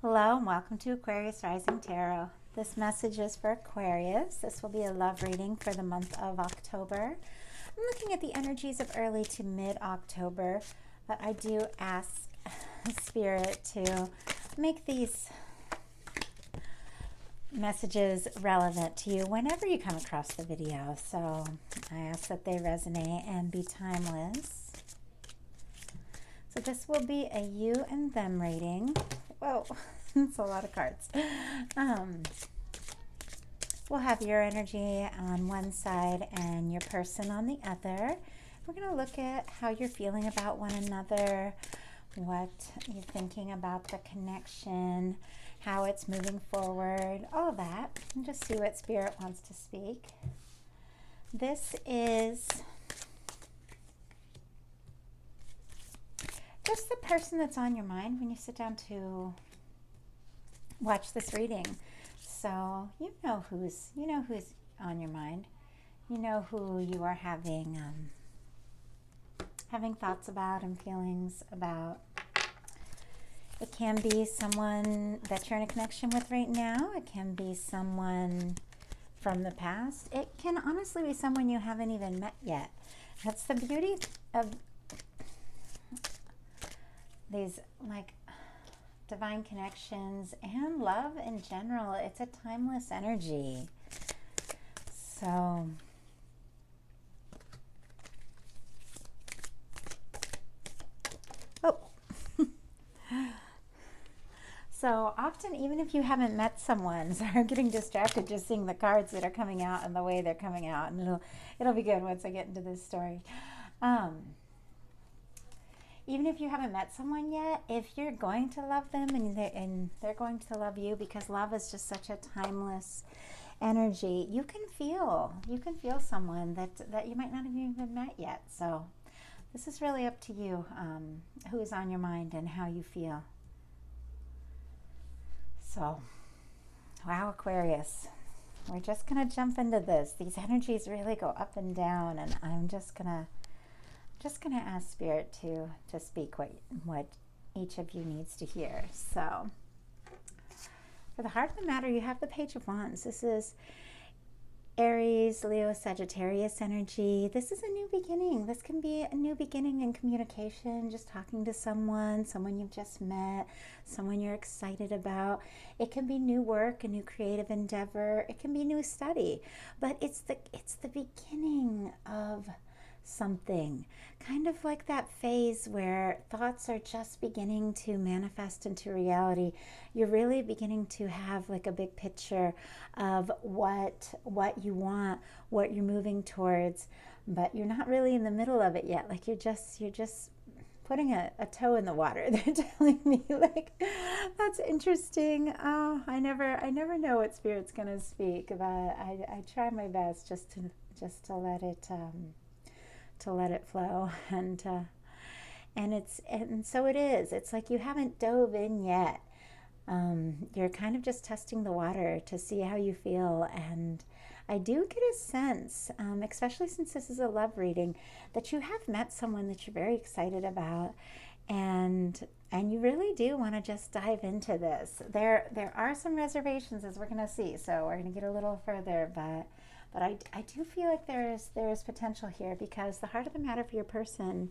Hello and welcome to Aquarius Rising Tarot. This message is for Aquarius. This will be a love reading for the month of October. I'm looking at the energies of early to mid-October, but I do ask Spirit to make these messages relevant to you whenever you come across the video. So I ask that they resonate and be timeless. So this will be a you and them reading. Whoa, it's a lot of cards. We'll have your energy on one side and your person on the other. We're going to look at how you're feeling about one another, what you're thinking about the connection, how it's moving forward, all of that, and just see what Spirit wants to speak. This is just the person that's on your mind when you sit down to watch this reading. So you know who's on your mind. You know who you are having thoughts about and feelings about. It can be someone that you're in a connection with right now. It can be someone from the past. It can honestly be someone you haven't even met yet. That's the beauty of these like divine connections and love in general. It's a timeless energy. So so often, even if you haven't met someone, so I'm getting distracted just seeing the cards that are coming out and the way they're coming out, and it'll be good once I get into this story. Even if you haven't met someone yet, if you're going to love them and they're going to love you, because love is just such a timeless energy, you can feel someone that you might not have even met yet. So this is really up to you, who is on your mind and how you feel. So, wow, Aquarius, we're just going to jump into this. These energies really go up and down, and I'm just going to ask Spirit to speak what each of you needs to hear. So for the heart of the matter, you have the Page of Wands. This is Aries, Leo, Sagittarius energy. This is a new beginning. This can be a new beginning in communication, just talking to someone you've just met, someone you're excited about. It can be new work, a new creative endeavor. It can be new study, but it's the beginning of something, kind of like that phase where thoughts are just beginning to manifest into reality. You're really beginning to have like a big picture of what you want, what you're moving towards, but you're not really in the middle of it yet. Like you're just putting a toe in the water. They're telling me, like, that's interesting. Oh, I never know what Spirit's gonna speak, but I try my best just to let it flow, and so it is. It's like you haven't dove in yet. You're kind of just testing the water to see how you feel, and I do get a sense, especially since this is a love reading, that you have met someone that you're very excited about, and you really do want to just dive into this. There are some reservations, as we're going to see, so we're going to get a little further, but I do feel like there is potential here, because the heart of the matter for your person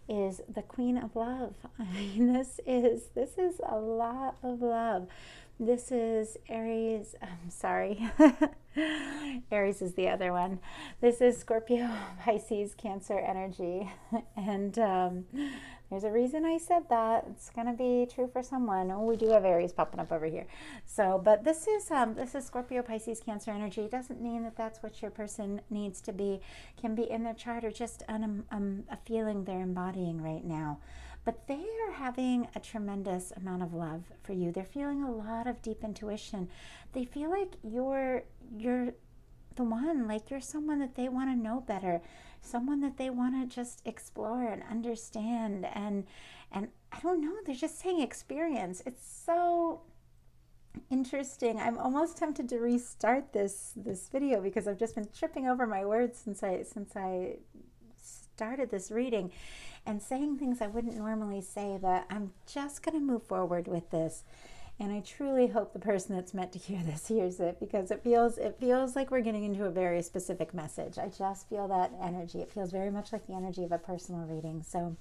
is the Queen of Love. I mean, this is a lot of love. This is Aries. I'm sorry. Aries is the other one. This is Scorpio, Pisces, Cancer energy. And there's a reason I said that. It's going to be true for someone. Oh, we do have Aries popping up over here. So, but this is Scorpio, Pisces, Cancer energy. It doesn't mean that that's what your person needs to be. Can be in their chart, or just a feeling they're embodying right now. But they are having a tremendous amount of love for you. They're feeling a lot of deep intuition. They feel like you're the one, like you're someone that they want to know better, someone that they want to just explore and understand, and I don't know, they're just saying experience. It's so interesting. I'm almost tempted to restart this video, because I've just been tripping over my words since I started this reading and saying things I wouldn't normally say, but I'm just going to move forward with this. And I truly hope the person that's meant to hear this hears it, because it feels like we're getting into a very specific message. I just feel that energy. It feels very much like the energy of a personal reading. So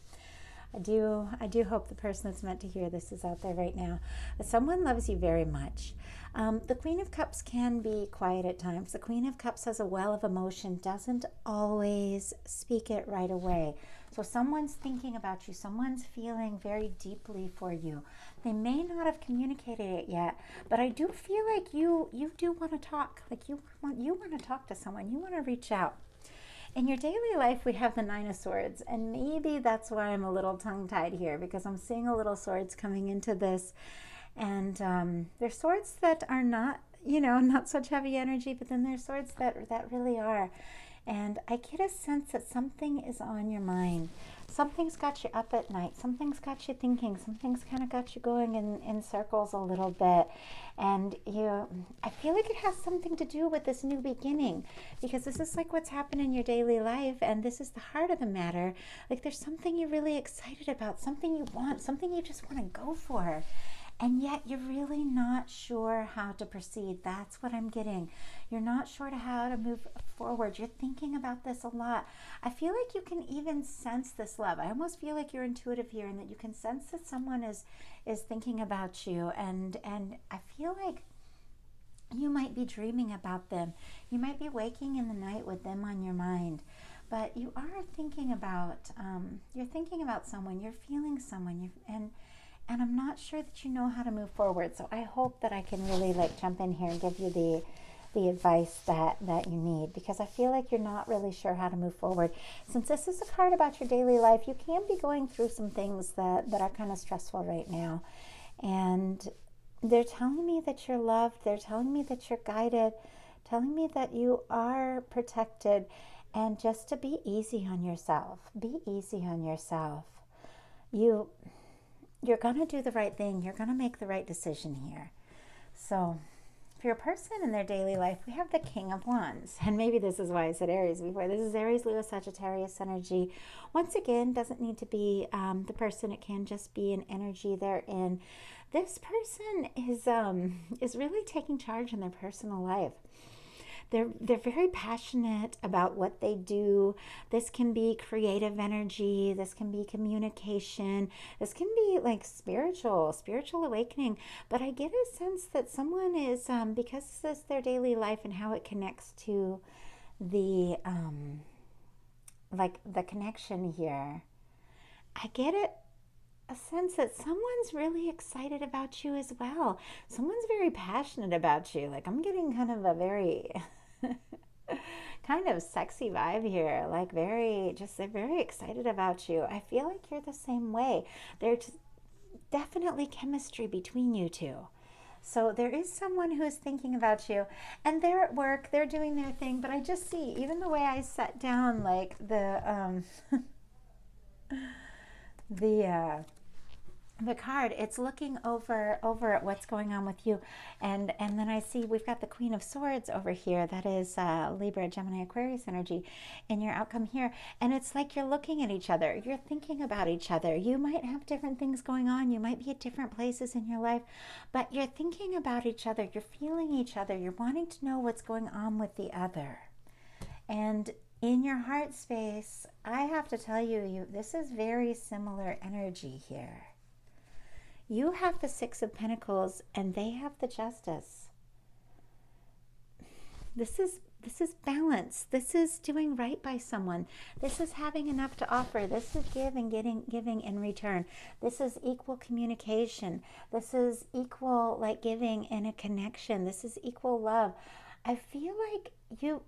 I do hope the person that's meant to hear this is out there right now. Someone loves you very much. The Queen of Cups can be quiet at times. The Queen of Cups has a well of emotion, doesn't always speak it right away. So someone's thinking about you. Someone's feeling very deeply for you. They may not have communicated it yet, but I do feel like you do want to talk. Like you want to talk to someone. You want to reach out. In your daily life, we have the Nine of Swords, and maybe that's why I'm a little tongue-tied here, because I'm seeing a little swords coming into this, and they're swords that are not, not such heavy energy, but then there's swords that really are. And I get a sense that something is on your mind. Something's got you up at night. Something's got you thinking. Something's kind of got you going in circles a little bit. And I feel like it has something to do with this new beginning, because this is like what's happened in your daily life, and this is the heart of the matter. Like there's something you're really excited about, something you want, something you just want to go for. And yet you're really not sure how to proceed. That's what I'm getting. You're not sure how to move forward. You're thinking about this a lot. I feel like you can even sense this love. I almost feel like you're intuitive here, and that you can sense that someone is thinking about you. And I feel like you might be dreaming about them. You might be waking in the night with them on your mind. But you are thinking about, someone. You're feeling someone. And I'm not sure that you know how to move forward. So I hope that I can really jump in here and give you the advice that you need, because I feel like you're not really sure how to move forward. Since this is a card about your daily life, you can be going through some things that are kind of stressful right now. And they're telling me that you're loved. They're telling me that you're guided, telling me that you are protected, and just to be easy on yourself. Be easy on yourself. You're going to do the right thing. You're going to make the right decision here. So for your person in their daily life, we have the King of Wands. And maybe this is why I said Aries before. This is Aries, Leo, Sagittarius energy. Once again, doesn't need to be the person. It can just be an energy they're in. This person is really taking charge in their personal life. They're very passionate about what they do. This can be creative energy. This can be communication. This can be like spiritual awakening. But I get a sense that someone is, because this is their daily life and how it connects to the connection here, I get a sense that someone's really excited about you as well. Someone's very passionate about you. Like I'm getting kind of a very kind of sexy vibe here. Like they're very excited about you. I feel like you're the same way. There's definitely chemistry between you two. So there is someone who is thinking about you, and they're at work, they're doing their thing, but I just see, even the way I set down like the card, it's looking over at what's going on with you, and then I see we've got the Queen of Swords over here. That is Libra, Gemini, Aquarius energy in your outcome here, and it's like you're looking at each other. You're thinking about each other. You might have different things going on. You might be at different places in your life, but you're thinking about each other. You're feeling each other. You're wanting to know what's going on with the other. And in your heart space, I have to tell you, this is very similar energy here. You have the Six of Pentacles and they have the Justice. This is balance. This is doing right by someone. This is having enough to offer. This is giving in return. This is equal communication. This is equal giving in a connection. This is equal love. I feel like you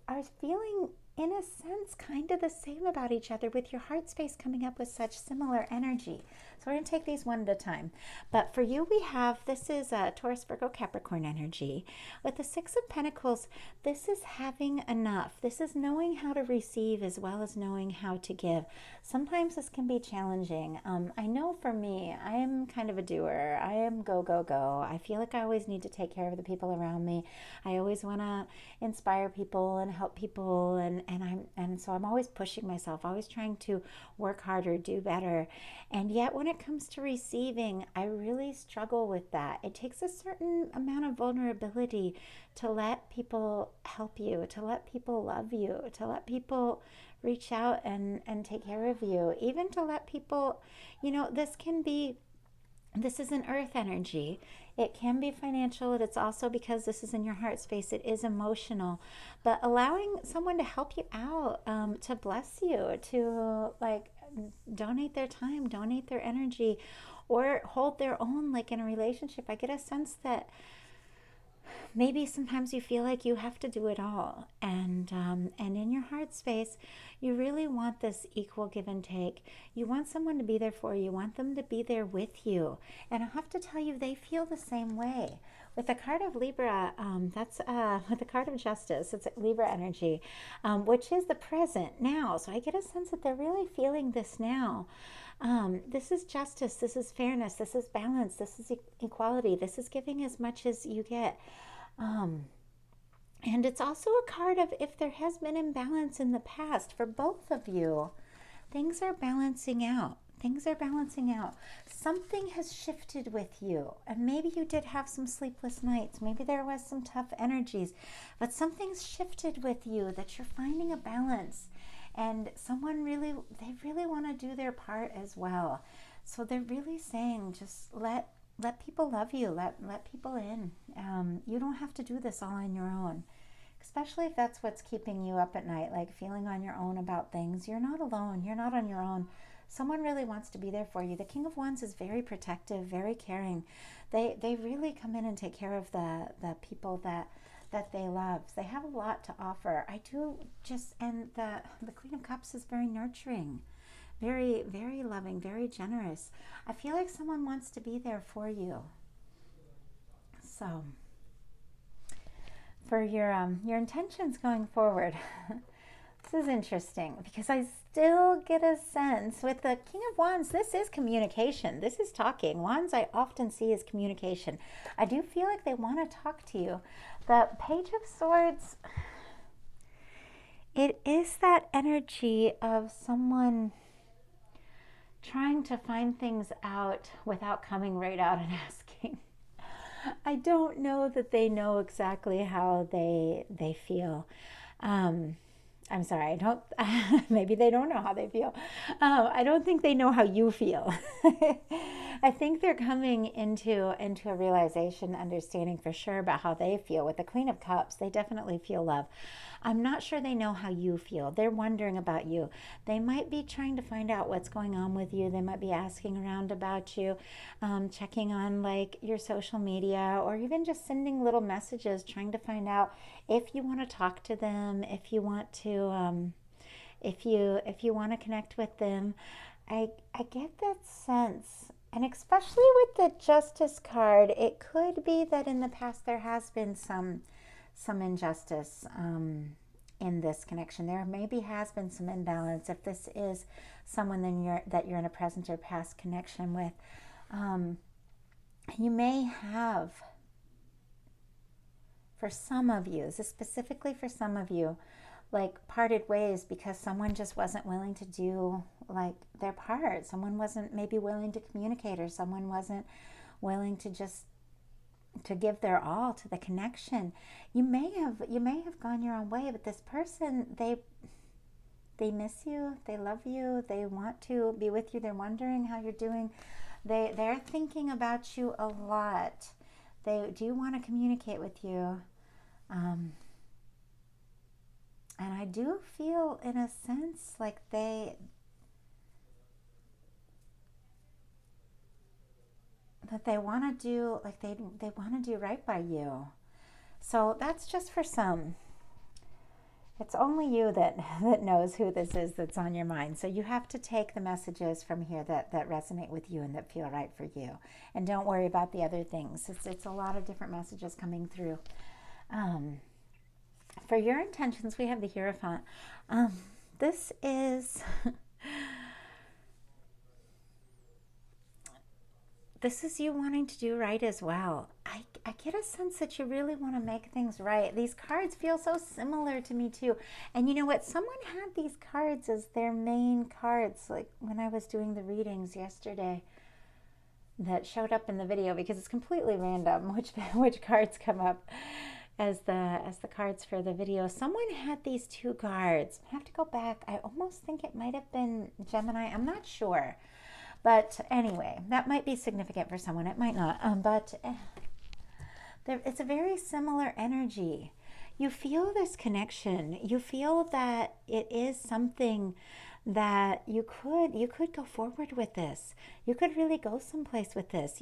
are feeling, in a sense, kind of the same about each other, with your heart space coming up with such similar energy. So we're going to take these one at a time. But for you, we have, this is Taurus, Virgo, Capricorn energy. With the Six of Pentacles, this is having enough. This is knowing how to receive as well as knowing how to give. sometimes this can be challenging. I know for me, I am kind of a doer. I am go, go, go. I feel like I always need to take care of the people around me. I always want to inspire people and help people, and so I'm always pushing myself, always trying to work harder, do better. And yet when it comes to receiving, I really struggle with that. It takes a certain amount of vulnerability to let people help you, to let people love you, to let people reach out and take care of you, even to let people, this is an earth energy. It can be financial. It's also, because this is in your heart space, it is emotional. But allowing someone to help you out, to bless you, to like donate their time, donate their energy, or hold their own, like in a relationship. I get a sense that maybe sometimes you feel like you have to do it all, and in your heart space, you really want this equal give and take. You want someone to be there for you. You want them to be there with you, and I have to tell you, they feel the same way. With the card of Libra, that's with the card of Justice, it's Libra energy, which is the present now. So I get a sense that they're really feeling this now. This is justice, this is fairness, this is balance, this is equality, this is giving as much as you get. And it's also a card of, if there has been imbalance in the past for both of you, things are balancing out. Things are balancing out. Something has shifted with you, and maybe you did have some sleepless nights. Maybe there was some tough energies, but something's shifted with you, that you're finding a balance. And they really want to do their part as well. So they're really saying, just let people love you, let people in. You don't have to do this all on your own, especially if that's what's keeping you up at night, like feeling on your own about things. You're not alone. You're not on your own. Someone really wants to be there for you. The King of Wands is very protective, very caring. They really come in and take care of the people that they love. They have a lot to offer. And the Queen of Cups is very nurturing, very, very loving, very generous. I feel like someone wants to be there for you. So for your intentions going forward, this is interesting, because I still get a sense with the King of Wands, this is communication. This is talking. Wands I often see as communication. I do feel like they want to talk to you. The Page of Swords, it is that energy of someone trying to find things out without coming right out and asking. I don't know that they know exactly how they feel. I'm sorry, I don't, maybe they don't know how they feel. I don't think they know how you feel. I think they're coming into a realization, understanding for sure about how they feel. With the Queen of Cups, they definitely feel love. I'm not sure they know how you feel. They're wondering about you. They might be trying to find out what's going on with you. They might be asking around about you, checking on like your social media, or even just sending little messages, trying to find out if you want to talk to them, if you want to, if you want to connect with them. I get that sense. And especially with the Justice card, it could be that in the past there has been some injustice in this connection. There maybe has been some imbalance. If this is someone that you're in a present or past connection with, you may have, for some of you, this is specifically for some of you, like parted ways because someone just wasn't willing to do like their part. Someone wasn't maybe willing to communicate, or someone wasn't willing to just to give their all to the connection. You may have gone your own way, but this person, they miss you, they love you, they want to be with you, they're wondering how you're doing. They're thinking about you a lot. They do want to communicate with you. And I do feel, in a sense, like they want to do, like they want to do right by you. So that's just for some. It's only you that knows who this is that's on your mind. So you have to take the messages from here that resonate with you and that feel right for you. And don't worry about the other things. It's a lot of different messages coming through. For your intentions, we have the Hierophant. This is this is you wanting to do right as well. I get a sense that you really want to make things right. These cards feel so similar to me too. And you know what? Someone had these cards as their main cards, like when I was doing the readings yesterday, that showed up in the video, because it's completely random which cards come up as the cards for the video. Someone had these two cards. I have to go back. I almost think it might have been Gemini. I'm not sure. But anyway, that might be significant for someone. It might not. It's a very similar energy. You feel this connection. You feel that it is something that you could go forward with this. You could really go someplace with this.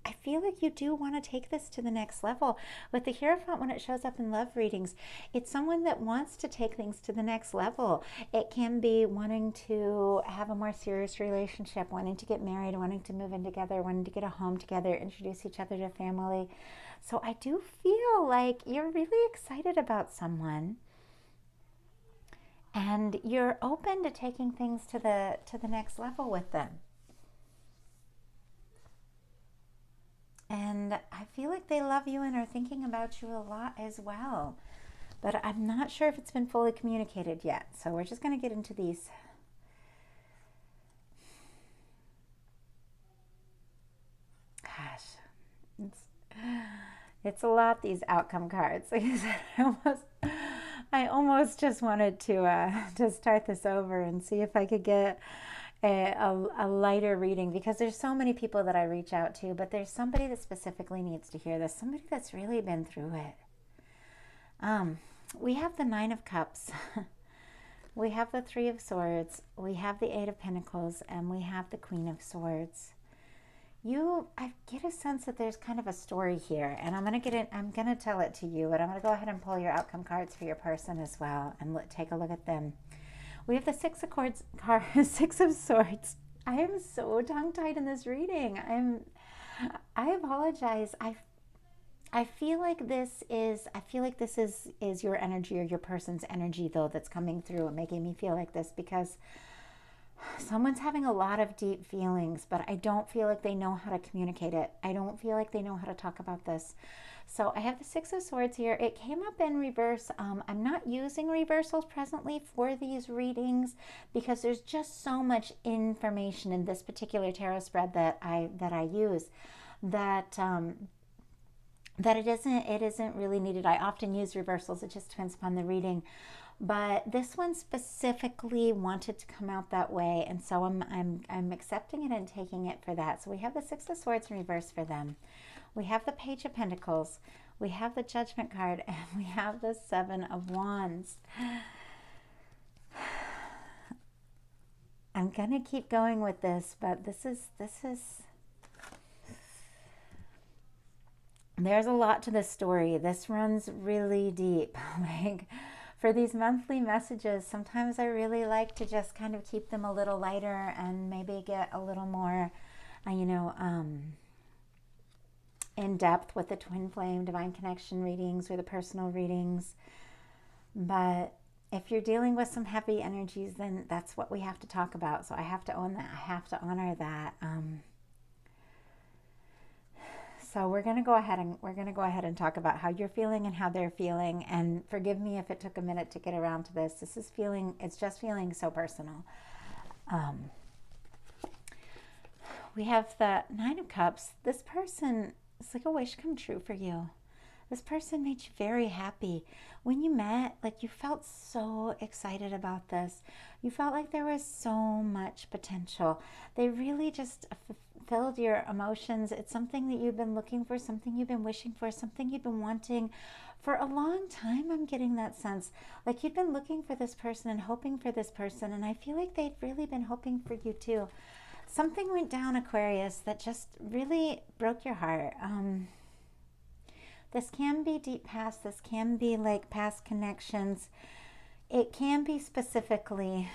I feel like you do want to take this to the next level. With the Hierophant, when it shows up in love readings, it's someone that wants to take things to the next level. It can be wanting to have a more serious relationship, wanting to get married, wanting to move in together, wanting to get a home together, introduce each other to family. So I do feel like you're really excited about someone, and you're open to taking things to the next level with them. And I feel like they love you and are thinking about you a lot as well. But I'm not sure if it's been fully communicated yet. So we're just going to get into these. Gosh, it's a lot, these outcome cards. Like I said, I almost just wanted to start this over and see if I could get a lighter reading, because there's so many people that I reach out to, but there's somebody that specifically needs to hear this, somebody that's really been through it. We have the Nine of Cups, we have the Three of Swords, we have the Eight of Pentacles, and we have the Queen of Swords. I get a sense that there's kind of a story here, and I'm gonna tell it to you, but I'm gonna go ahead and pull your outcome cards for your person as well and take a look at them. We have the Six of Swords. I am so tongue-tied in this reading. I apologize. I feel like this is your energy, or your person's energy, though, that's coming through and making me feel like this, because someone's having a lot of deep feelings, but I don't feel like they know how to communicate it. I don't feel like they know how to talk about this. So I have the Six of Swords here. It came up in reverse. I'm not using reversals presently for these readings, because there's just so much information in this particular tarot spread that I use that it isn't really needed. I often use reversals. It just depends upon the reading. But this one specifically wanted to come out that way, and so I'm accepting it and taking it for that. So we have the Six of Swords in reverse for them. We have the Page of Pentacles, we have the Judgment card, and we have the Seven of Wands. I'm gonna keep going with this, but this is there's a lot to this story. This runs really deep. Like, for these monthly messages, sometimes I really like to just kind of keep them a little lighter and maybe get a little more, in depth with the Twin Flame, Divine Connection readings or the personal readings. But if you're dealing with some heavy energies, then that's what we have to talk about. So I have to own that. I have to honor that. So we're going to go ahead and talk about how you're feeling and how they're feeling. And forgive me if it took a minute to get around to this. It's just feeling so personal. We have the Nine of Cups. This person, it's like a wish come true for you. This person made you very happy. When you met, like, you felt so excited about this. You felt like there was so much potential. They really just fulfilled your emotions. It's something that you've been looking for, something you've been wishing for, something you've been wanting for a long time. I'm getting that sense. Like, you've been looking for this person and hoping for this person, and I feel like they've really been hoping for you too. Something went down, Aquarius, that just really broke your heart. This can be deep past. This can be like past connections. It can be specifically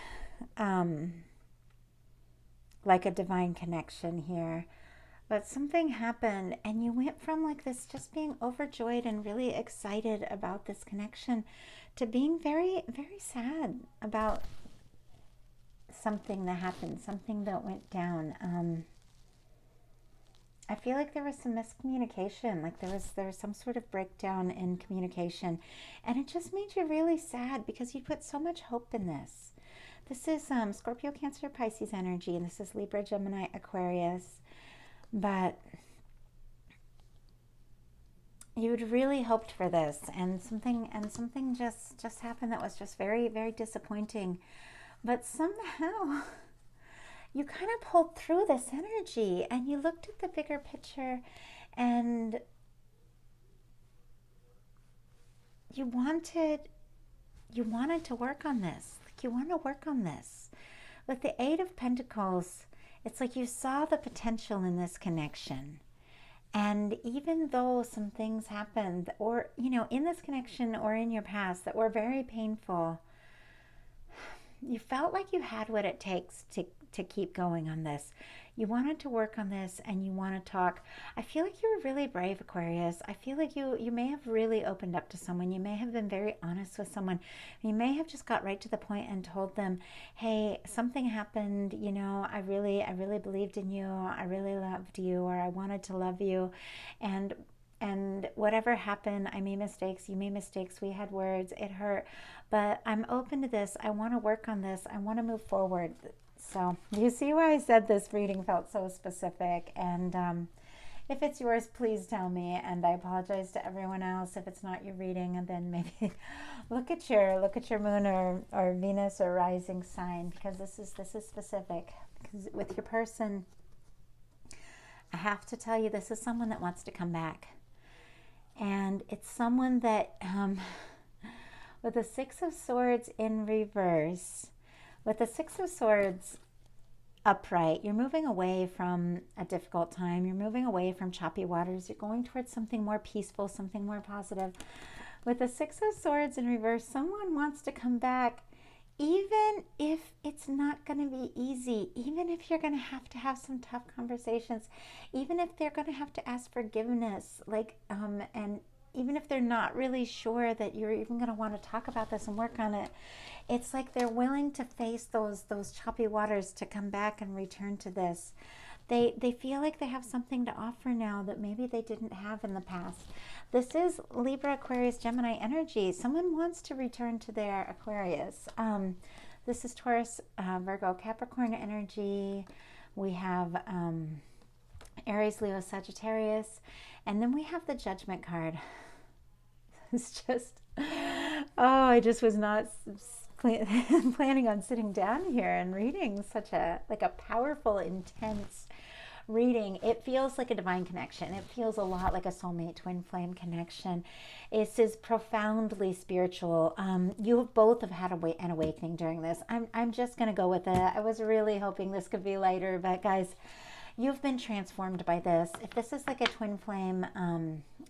like a divine connection here. But something happened and you went from like this just being overjoyed and really excited about this connection to being very, very sad about something that happened, something that went down. I feel like there was some miscommunication, like there was some sort of breakdown in communication, and it just made you really sad because you put so much hope in this. This is Scorpio, Cancer, Pisces energy, and this is Libra, Gemini, Aquarius. But you'd really hoped for this, and something just happened that was just very, very disappointing. But somehow you kind of pulled through this energy and you looked at the bigger picture, and you wanted to work on this. Like, you want to work on this. With the Eight of Pentacles, it's like you saw the potential in this connection. And even though some things happened, or, in this connection or in your past that were very painful, you felt like you had what it takes to keep going on this. You wanted to work on this, and you want to talk. I feel like you were really brave, Aquarius. I feel like you may have really opened up to someone. You may have been very honest with someone. You may have just got right to the point and told them, hey, something happened, I really believed in you. I really loved you, or I wanted to love you. And whatever happened, I made mistakes, you made mistakes, we had words, it hurt. But I'm open to this. I want to work on this. I want to move forward. So you see why I said this reading felt so specific. And if it's yours, please tell me. And I apologize to everyone else if it's not your reading. And then maybe look at your moon or Venus or rising sign, because this is specific. Because with your person, I have to tell you, this is someone that wants to come back. And it's someone that, with the Six of Swords in reverse, with the Six of Swords upright, you're moving away from a difficult time. You're moving away from choppy waters. You're going towards something more peaceful, something more positive. With the Six of Swords in reverse, someone wants to come back, even if it's not going to be easy, even if you're going to have some tough conversations, even if they're going to have to ask forgiveness, and even if they're not really sure that you're even going to want to talk about this and work on it, it's like they're willing to face those choppy waters to come back and return to this. They feel like they have something to offer now that maybe they didn't have in the past. This is Libra, Aquarius, Gemini energy. Someone wants to return to their Aquarius. This is Taurus, Virgo, Capricorn energy. We have Aries, Leo, Sagittarius. And then we have the Judgment card. It's just, I just was not planning on sitting down here and reading such a powerful, intense reading. It feels like a divine connection. It feels a lot like a soulmate twin flame connection. This is profoundly spiritual. You both have had an awakening during this. I'm just going to go with it. I was really hoping this could be lighter, but guys, you've been transformed by this. If this is like a twin flame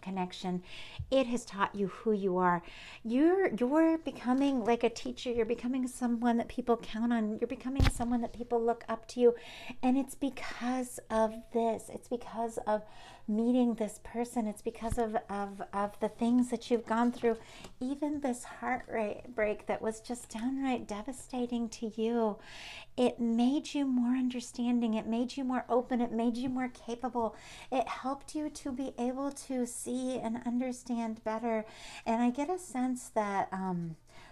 connection, it has taught you who you are. You're becoming like a teacher. You're becoming someone that people count on. You're becoming someone that people look up to you. And it's because of this. It's because of meeting this person. It's because of the things that you've gone through. Even this heartbreak that was just downright devastating to you, it made you more understanding. It made you more open. It made you more capable. It helped you to be able to see and understand better. And I get a sense that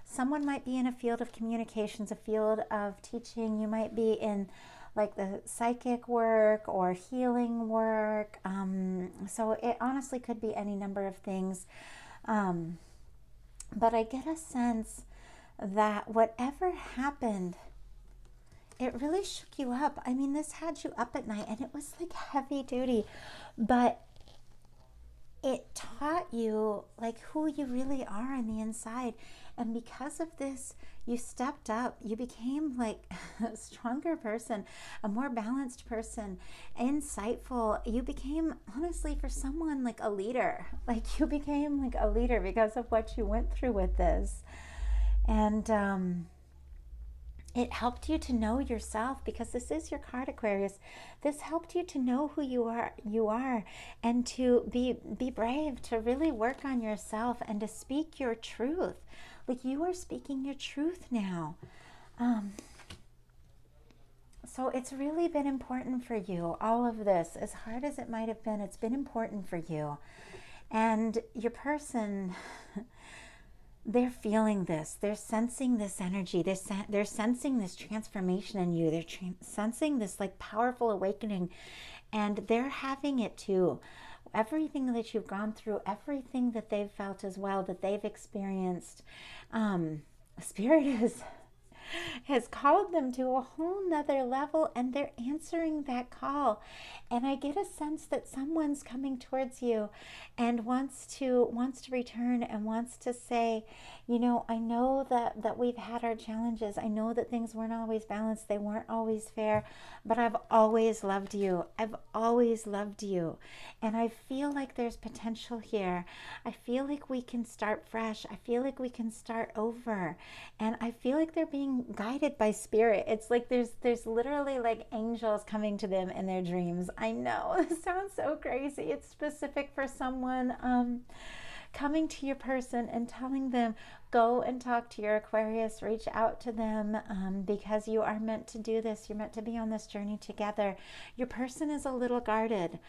someone might be in a field of communications, a field of teaching. You might be in like the psychic work or healing work. So it honestly could be any number of things. But I get a sense that whatever happened, it really shook you up. I mean, this had you up at night, and it was like heavy duty, but it taught you like who you really are on the inside. And because of this, you stepped up. You became like a stronger person, a more balanced person, insightful. You became, honestly, for someone, like a leader. Like you became like a leader because of what you went through with this. And it helped you to know yourself, because this is your card, Aquarius. This helped you to know who you are, and to be brave, to really work on yourself and to speak your truth. Like you are speaking your truth now. So it's really been important for you, all of this, as hard as it might have been, it's been important for you. And your person, they're feeling this. They're sensing this energy. They're sensing this transformation in you. They're sensing this like powerful awakening. And they're having it too. Everything that you've gone through, everything that they've felt as well, that they've experienced, Spirit has called them to a whole nother level, and they're answering that call. And I get a sense that someone's coming towards you and wants to return and wants to say, you know, I know that we've had our challenges. I know that things weren't always balanced. They weren't always fair, but I've always loved you. I've always loved you. And I feel like there's potential here. I feel like we can start fresh. I feel like we can start over. And I feel like they're being guided by Spirit. It's like there's literally like angels coming to them in their dreams. I know, this sounds so crazy. It's specific for someone coming to your person and telling them, go and talk to your Aquarius, reach out to them, because you are meant to do this. You're meant to be on this journey together. Your person is a little guarded.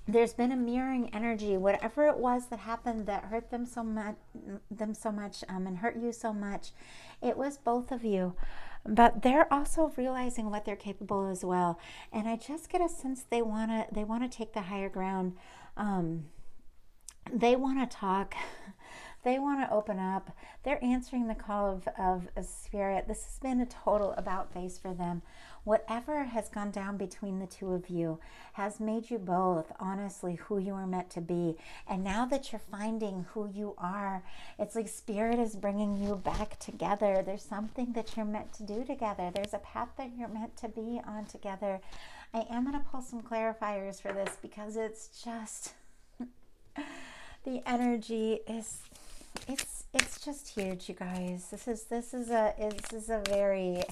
There's been a mirroring energy. Whatever it was that happened that hurt them so much, and hurt you so much, it was both of you. But they're also realizing what they're capable as well. And I just get a sense they wanna take the higher ground. They want to talk. They want to open up. They're answering the call of a Spirit. This has been a total about face for them. Whatever has gone down between the two of you has made you both, honestly, who you are meant to be. And now that you're finding who you are, it's like Spirit is bringing you back together. There's something that you're meant to do together. There's a path that you're meant to be on together. I am going to pull some clarifiers for this because it's just... the energy is, it's just huge, you guys. This is a very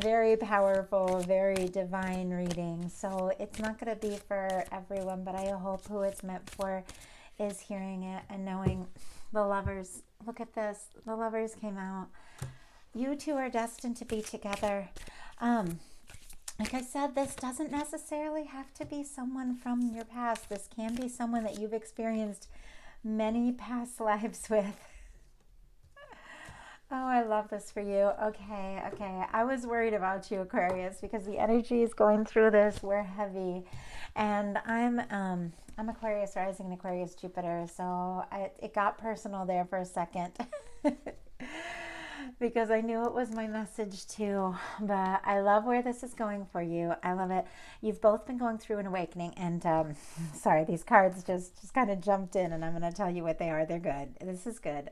very powerful, very divine reading. So it's not going to be for everyone, but I hope who it's meant for is hearing it and knowing. The Lovers, look at this. The Lovers came out. You two are destined to be together. Like I said, this doesn't necessarily have to be someone from your past. This can be someone that you've experienced many past lives with. Oh, I love this for you. Okay. I was worried about you, Aquarius, because the energy is going through this. We're heavy. And I'm Aquarius rising and Aquarius Jupiter, so it got personal there for a second. Because I knew it was my message too. But I love where this is going for you. I love it. You've both been going through an awakening. And sorry, these cards just kind of jumped in, and I'm going to tell you what they are. They're good. This is good.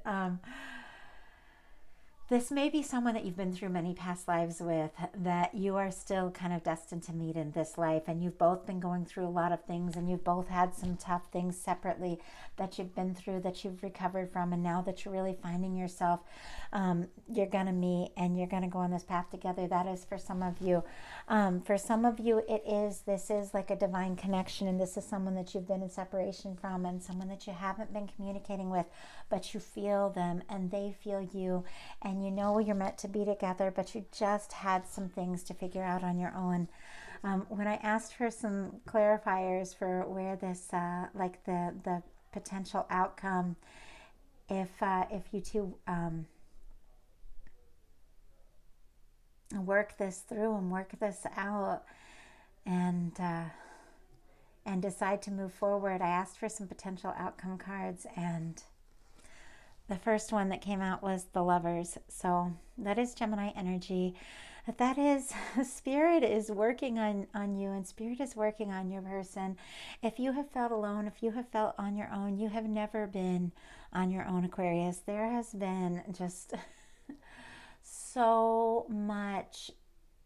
This may be someone that you've been through many past lives with that you are still kind of destined to meet in this life. And you've both been going through a lot of things, and you've both had some tough things separately that you've been through, that you've recovered from. And now that you're really finding yourself, you're going to meet and you're going to go on this path together. That is for some of you. For some of you, this is like a divine connection. And this is someone that you've been in separation from, and someone that you haven't been communicating with, but you feel them and they feel you. And you know you're meant to be together, but you just had some things to figure out on your own. When I asked for some clarifiers for where this, like the potential outcome, if you two work this through and work this out and decide to move forward, I asked for some potential outcome cards, and the first one that came out was the Lovers. So that is Gemini energy. That is, Spirit is working on you, and Spirit is working on your person. If you have felt alone, if you have felt on your own, you have never been on your own, Aquarius. There has been just so much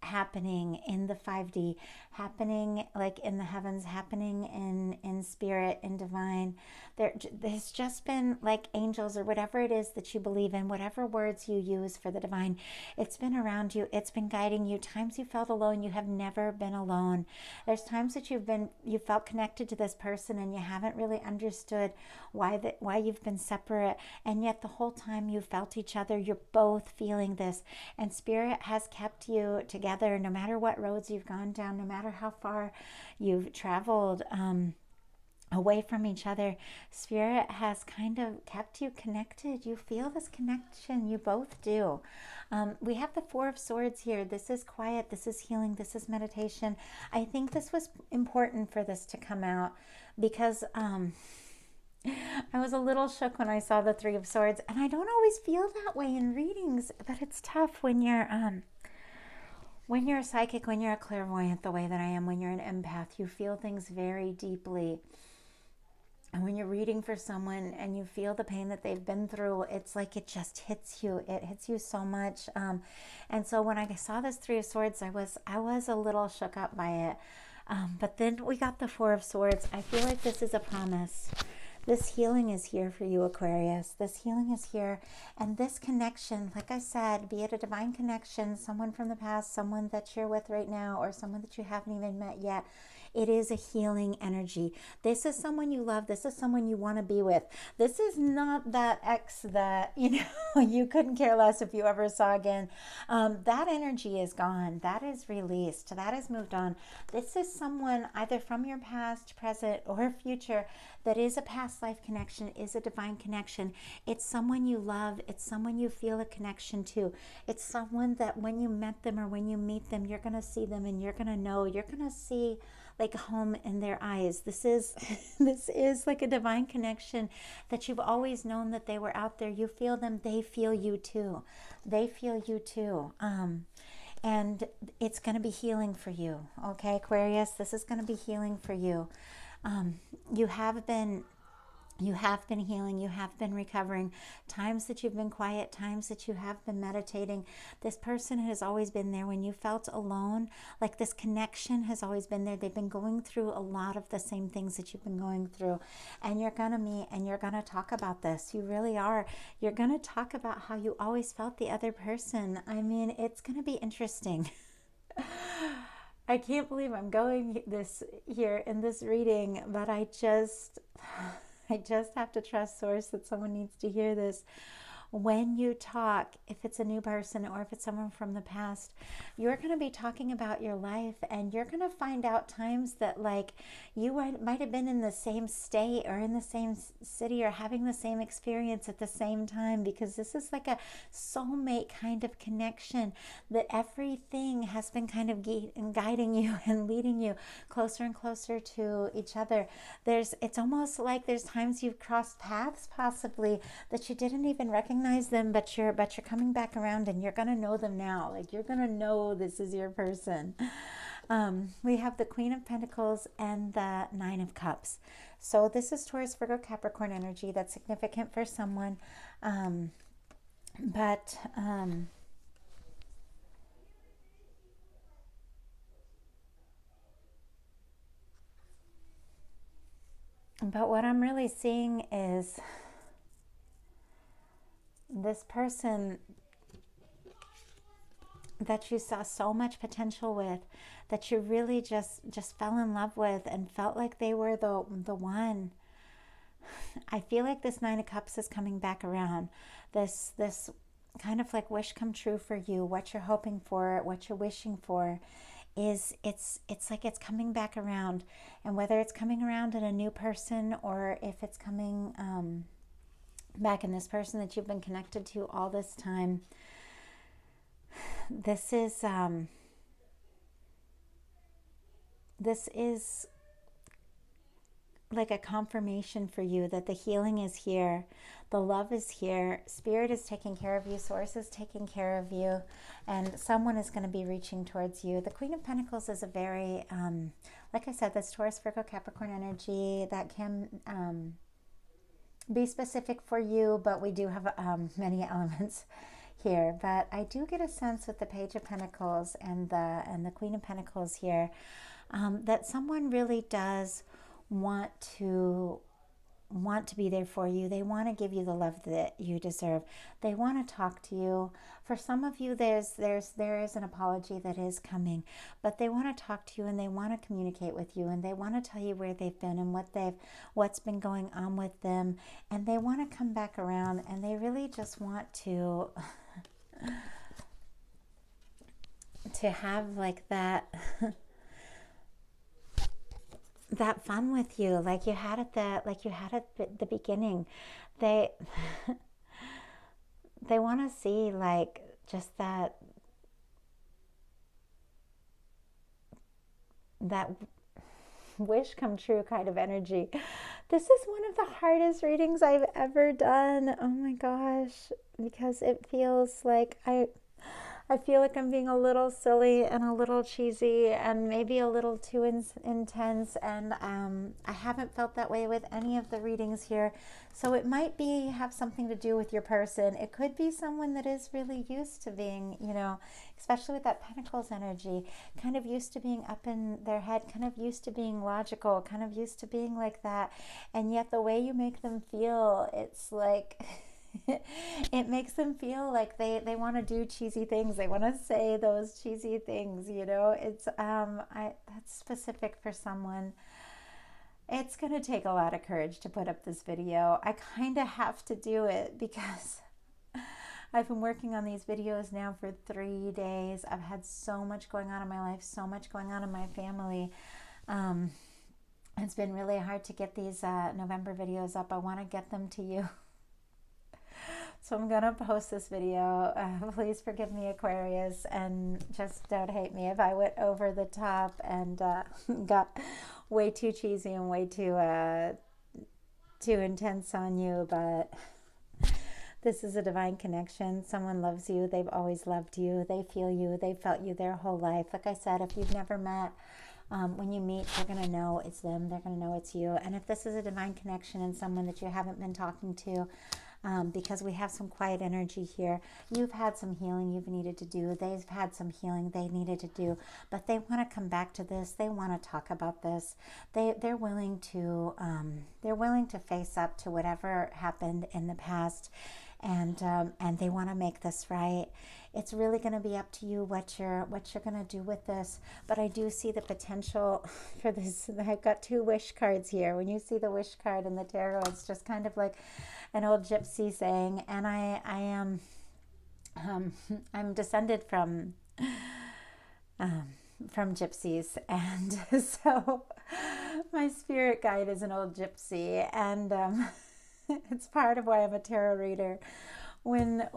happening in the 5D, happening like in the heavens, happening in spirit, in divine. There's just been like angels or whatever it is that you believe in, whatever words you use for the divine, it's been around you, it's been guiding you. Times you felt alone, you have never been alone. There's times that you felt connected to this person and you haven't really understood why you've been separate, and yet the whole time you felt each other. You're both feeling this, and spirit has kept you together no matter what roads you've gone down, no matter how far you've traveled away from each other. Spirit has kind of kept you connected. You feel this connection, you both do. We have the Four of Swords here. This is quiet, this is healing, this is meditation. I think this was important for this to come out because I was a little shook when I saw the Three of Swords, and I don't always feel that way in readings, but it's tough when you're a psychic, when you're a clairvoyant the way that I am, when you're an empath. You feel things very deeply. And when you're reading for someone and you feel the pain that they've been through, it's like it just hits you. It hits you so much. And so when I saw this Three of Swords, I was a little shook up by it. But then we got the Four of Swords. I feel like this is a promise. This healing is here for you, Aquarius. This healing is here. And this connection, like I said, be it a divine connection, someone from the past, someone that you're with right now, or someone that you haven't even met yet, it is a healing energy. This is someone you love. This is someone you want to be with. This is not that ex that, you couldn't care less if you ever saw again. That energy is gone. That is released. That is moved on. This is someone either from your past, present, or future that is a past life connection, is a divine connection. It's someone you love. It's someone you feel a connection to. It's someone that when you met them or when you meet them, you're going to see them and you're going to know, you're going to see like home in their eyes. This is like a divine connection that you've always known that they were out there. You feel them, they feel you too. They feel you too. And it's going to be healing for you. Okay, Aquarius, this is going to be healing for you. You have been healing, you have been recovering. Times that you've been quiet, times that you have been meditating. This person has always been there when you felt alone. Like this connection has always been there. They've been going through a lot of the same things that you've been going through. And you're going to meet and you're going to talk about this. You really are. You're going to talk about how you always felt the other person. I mean, it's going to be interesting. I can't believe I'm going this here in this reading, but I just have to trust source that someone needs to hear this. When you talk, if it's a new person or if it's someone from the past, you're going to be talking about your life, and you're going to find out times that like you might have been in the same state or in the same city or having the same experience at the same time, because this is like a soulmate kind of connection that everything has been kind of guiding you and leading you closer and closer to each other. It's almost like there's times you've crossed paths possibly that you didn't even recognize them, but you're coming back around and you're going to know them now. Like you're going to know this is your person. We have the Queen of Pentacles and the Nine of Cups. So this is Taurus, Virgo, Capricorn energy. That's significant for someone. But what I'm really seeing is this person that you saw so much potential with, that you really just fell in love with and felt like they were the one. I feel like this Nine of Cups is coming back around. This kind of like wish come true for you, what you're hoping for, what you're wishing for, it's like it's coming back around. And whether it's coming around in a new person or if it's coming back in this person that you've been connected to all this time, this is like a confirmation for you that the healing is here, the love is here, Spirit is taking care of you, Source is taking care of you, and someone is going to be reaching towards you. The Queen of Pentacles is a very, like I said, that's Taurus, Virgo, Capricorn energy that can be specific for you, but we do have many elements here, but I do get a sense with the Page of Pentacles and the Queen of Pentacles here, that someone really does want to be there for you. They want to give you the love that you deserve. They want to talk to you. For some of you, there is an apology that is coming, but they want to talk to you and they want to communicate with you and they want to tell you where they've been and what's been going on with them, and they want to come back around, and they really just want to have like that that fun with you, like you had at the beginning. They they want to see like just that wish come true kind of energy. This is one of the hardest readings I've ever done. Oh my gosh, because it feels like I feel like I'm being a little silly and a little cheesy and maybe a little too intense, and I haven't felt that way with any of the readings here. So it might have something to do with your person. It could be someone that is really used to being, especially with that Pentacles energy, kind of used to being up in their head, kind of used to being logical, kind of used to being like that. And yet the way you make them feel, it's like... it makes them feel like they want to do cheesy things. They want to say those cheesy things, It's that's specific for someone. It's going to take a lot of courage to put up this video. I kind of have to do it because I've been working on these videos now for 3 days. I've had so much going on in my life, so much going on in my family. It's been really hard to get these November videos up. I want to get them to you. So I'm going to post this video. Please forgive me, Aquarius, and just don't hate me if I went over the top and got way too cheesy and way too intense on you. But this is a divine connection. Someone loves you. They've always loved you. They feel you. They felt you their whole life. Like I said, if you've never met, when you meet, they're going to know it's them. They're going to know it's you. And if this is a divine connection and someone that you haven't been talking to, because we have some quiet energy here. You've had some healing you've needed to do. They've had some healing they needed to do, but they want to come back to this. They want to talk about this. They're willing to face up to whatever happened in the past, and they want to make this right. It's really going to be up to you what you're going to do with this. But I do see the potential for this. I've got 2 wish cards here. When you see the wish card in the tarot, it's just kind of like an old gypsy saying, and I am I'm descended from gypsies, and so my spirit guide is an old gypsy, and it's part of why I'm a tarot reader. When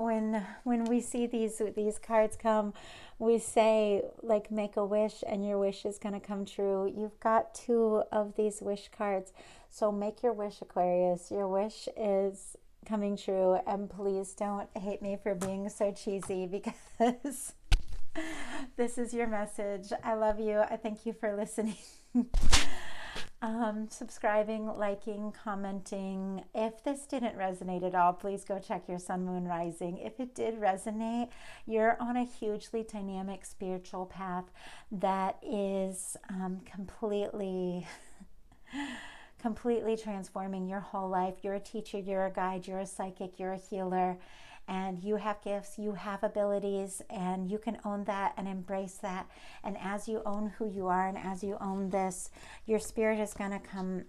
we see these cards come, we say, like, make a wish and your wish is going to come true. You've got 2 of these wish cards. So make your wish, Aquarius. Your wish is coming true. And please don't hate me for being so cheesy, because this is your message. I love you. I thank you for listening. Subscribing, liking, commenting. If this didn't resonate at all, please go check your sun, moon, rising. If it did resonate, you're on a hugely dynamic spiritual path that is completely transforming your whole life. You're a teacher, you're a guide, you're a psychic, you're a healer, and you have gifts, you have abilities, and you can own that and embrace that. And as you own who you are, and as you own this, your spirit is going to come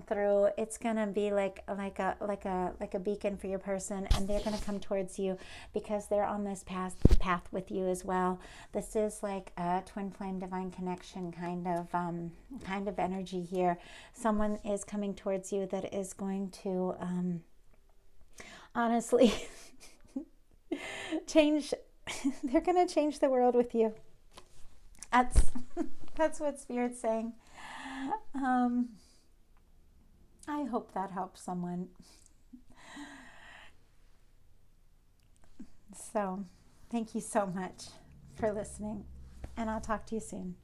through. It's going to be like a beacon for your person, and they're going to come towards you because they're on this path with you as well. This is like a twin flame divine connection kind of energy here. Someone is coming towards you that is going to honestly they're going to change the world with you. That's what Spirit's saying. I hope that helps someone. So, thank you so much for listening, and I'll talk to you soon.